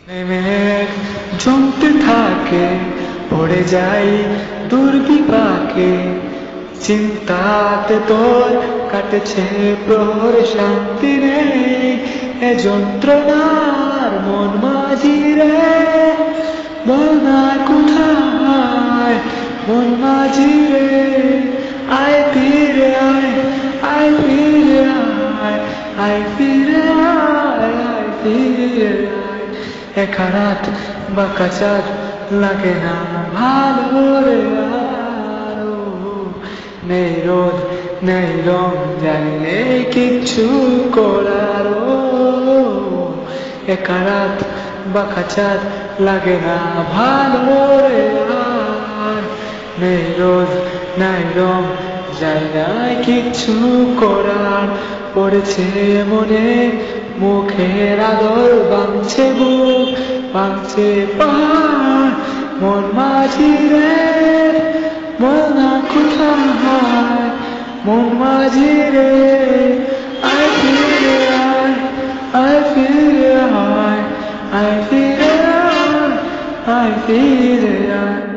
মেঘ জমতে থাকে, পড়ে যাই দুর্বিপাকে, চিন্তাতে তোর কাটেছে প্রহর, শান্তি নেই এ যন্ত্রণার মন মাঝি রে। বল না কোথায় মন মাঝি রে, আয় ফিরে আয়, আয় ফিরে আয়, আয় ফিরে আয়, আয় ফিরে আয়। একা রাত বাঁকা চাঁদ লাগে না ভালো রে আরো, নেই রোদ নেই রং, জানি নেই কিচ্ছু করার। একা রাত বাঁকা চাঁদ লাগে না ভালো রে আর, নেই রোদ নাই রং, যাই নাই কিচ্ছু করার। পড়েছে মনে মুখের আদর, ভাঙছে বুক ভাঙছে পাহাড়, মন মাঝি রে। বল না কোথায় মন মাঝি রে, আয় ফিরে আয়, আয় ফিরে আয়, আয় ফিরে আয়, আয় ফিরে আয়।